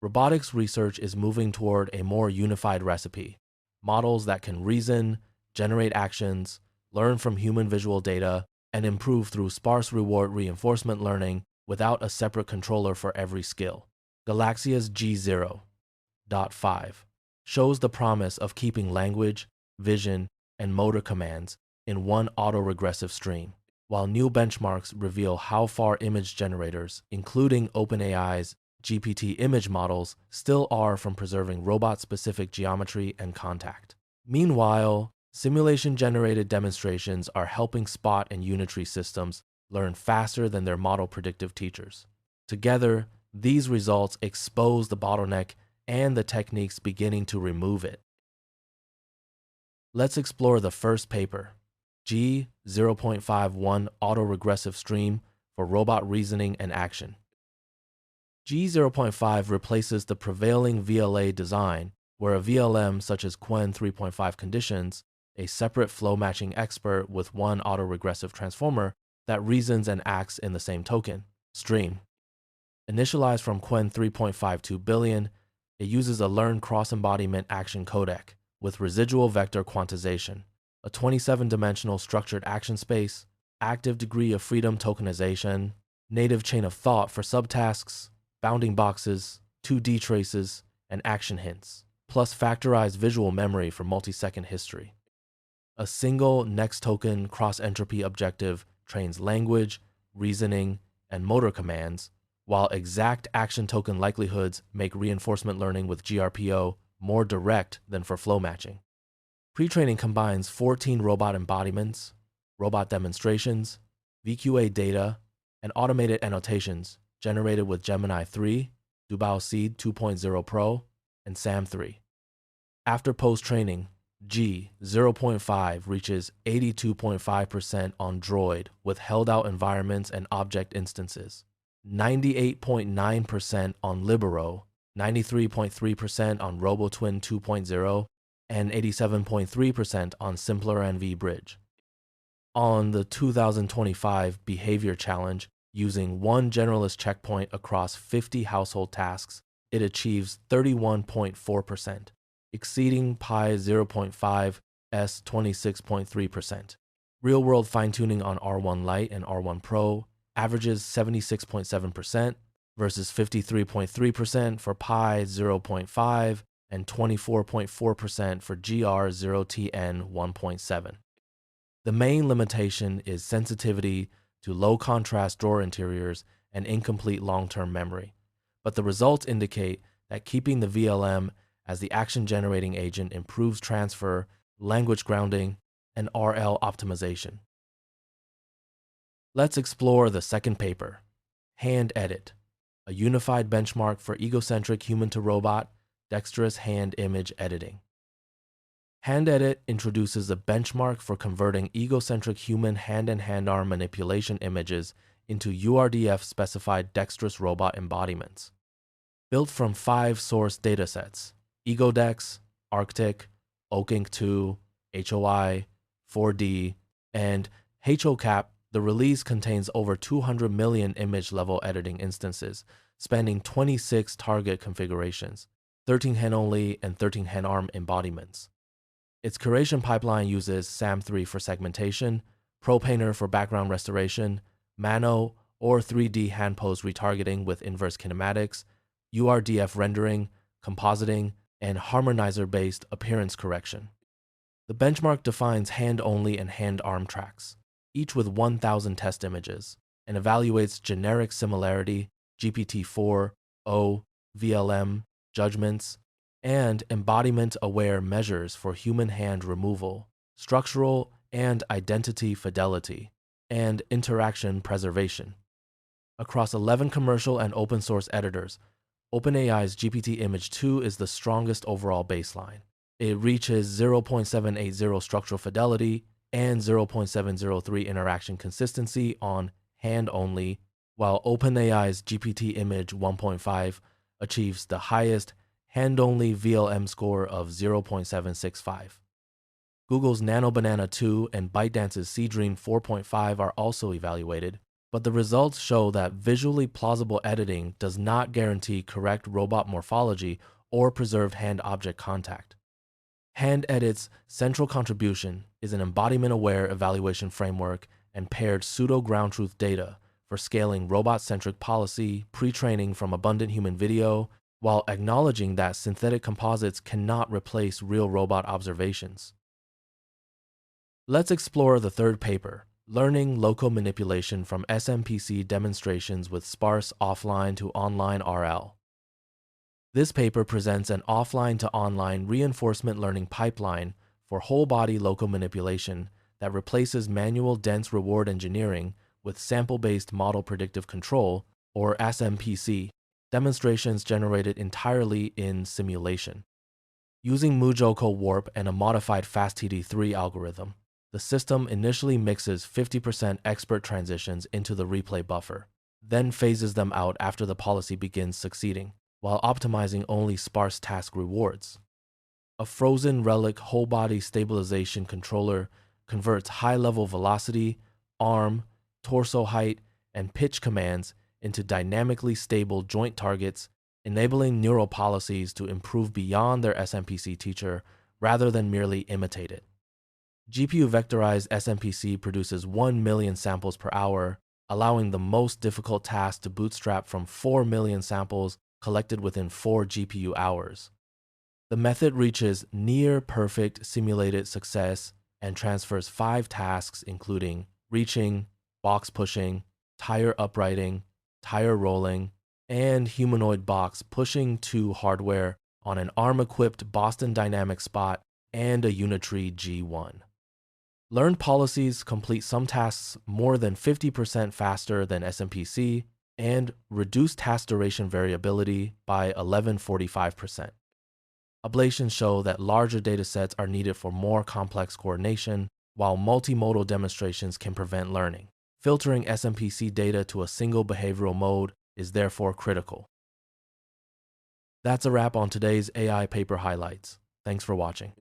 Robotics research is moving toward a more unified recipe. Models that can reason, generate actions, learn from human visual data, and improve through sparse-reward reinforcement learning without a separate controller for every skill. Galaxea's G0.5 shows the promise of keeping language, vision, and motor commands in one autoregressive stream, while new benchmarks reveal how far image generators, including OpenAI's GPT-Image models, still are from preserving robot-specific geometry and contact. Meanwhile, simulation-generated demonstrations are helping Spot and Unitree systems learn faster than their model-predictive teachers. Together, these results expose the bottleneck and the techniques beginning to remove it. Let's explore the first paper, G0.51 Autoregressive Stream for Robot Reasoning and Action. G0.5 replaces the prevailing VLA design, where a VLM such as Qwen 3.5 conditions a separate flow matching expert with one autoregressive transformer that reasons and acts in the same token, stream. Initialized from Qwen 3.52 billion, it uses a learned cross-embodiment action codec with residual vector quantization, a 27-dimensional structured action space, active degree of freedom tokenization, native chain of thought for subtasks, bounding boxes, 2D traces, and action hints, plus factorized visual memory for multi-second history. A single next token cross-entropy objective trains language, reasoning, and motor commands, while exact action token likelihoods make reinforcement learning with GRPO more direct than for flow matching. Pre-training combines 14 robot embodiments, robot demonstrations, VQA data, and automated annotations generated with Gemini 3, Dubao Seed 2.0 Pro, and SAM 3. After post-training, G0.5 reaches 82.5% on Droid with held-out environments and object instances, 98.9% on Libero, 93.3% on RoboTwin 2.0, and 87.3% on SimplerNV Bridge. On the 2025 Behavior Challenge, using one generalist checkpoint across 50 household tasks, it achieves 31.4%, exceeding Pi 0.5's 26.3%. Real-world fine-tuning on R1 Lite and R1 Pro averages 76.7% versus 53.3% for Pi 0.5 and 24.4% for GR0TN 1.7. The main limitation is sensitivity to low-contrast drawer interiors and incomplete long-term memory, but the results indicate that keeping the VLM as the action-generating agent improves transfer, language grounding, and RL optimization. Let's explore the second paper, Hand Edit, a unified benchmark for egocentric human-to-robot, dexterous hand image editing. Hand Edit introduces a benchmark for converting egocentric human hand and hand-arm manipulation images into URDF-specified dexterous robot embodiments. Built from 5 source datasets, EgoDex, Arctic, OakInk2, HOI, 4D, and HOCAP, the release contains over 200 million image-level editing instances, spanning 26 target configurations, 13 hand-only and 13 hand-arm embodiments. Its curation pipeline uses SAM3 for segmentation, ProPainter for background restoration, Mano or 3D hand pose retargeting with inverse kinematics, URDF rendering, compositing, and harmonizer-based appearance correction. The benchmark defines hand-only and hand-arm tracks, each with 1,000 test images, and evaluates generic similarity, GPT-4, O, VLM, judgments, and embodiment-aware measures for human hand removal, structural and identity fidelity, and interaction preservation. Across 11 commercial and open-source editors, OpenAI's GPT-Image 2 is the strongest overall baseline. It reaches 0.780 structural fidelity and 0.703 interaction consistency on hand-only, while OpenAI's GPT-Image 1.5 achieves the highest hand-only VLM score of 0.765. Google's NanoBanana 2 and ByteDance's Seedream 4.5 are also evaluated, But the results show that visually plausible editing does not guarantee correct robot morphology or preserved hand-object contact. HandEdit's central contribution is an embodiment-aware evaluation framework and paired pseudo-ground truth data for scaling robot-centric policy, pre-training from abundant human video, while acknowledging that synthetic composites cannot replace real robot observations. Let's explore the third paper, Learning Local Manipulation from SMPC Demonstrations with Sparse Offline to Online RL. This paper presents an offline to online reinforcement learning pipeline for whole-body local manipulation that replaces manual dense reward engineering with sample-based model-predictive control, or SMPC, demonstrations generated entirely in simulation. Using MuJoCo Warp and a modified FastTD3 algorithm, the system initially mixes 50% expert transitions into the replay buffer, then phases them out after the policy begins succeeding, while optimizing only sparse task rewards. A frozen relic whole-body stabilization controller converts high-level velocity, arm, torso height, and pitch commands into dynamically stable joint targets, enabling neural policies to improve beyond their SMPC teacher rather than merely imitate it. GPU-vectorized SMPC produces 1 million samples per hour, allowing the most difficult task to bootstrap from 4 million samples collected within 4 GPU hours. The method reaches near-perfect simulated success and transfers 5 tasks including reaching, box pushing, tire uprighting, tire rolling, and humanoid box pushing to hardware on an ARM-equipped Boston Dynamics Spot and a Unitree G1. Learned policies complete some tasks more than 50% faster than SMPC and reduce task duration variability by 1145%. Ablations show that larger datasets are needed for more complex coordination, while multimodal demonstrations can prevent learning. Filtering SMPC data to a single behavioral mode is therefore critical. That's a wrap on today's AI paper highlights. Thanks for watching.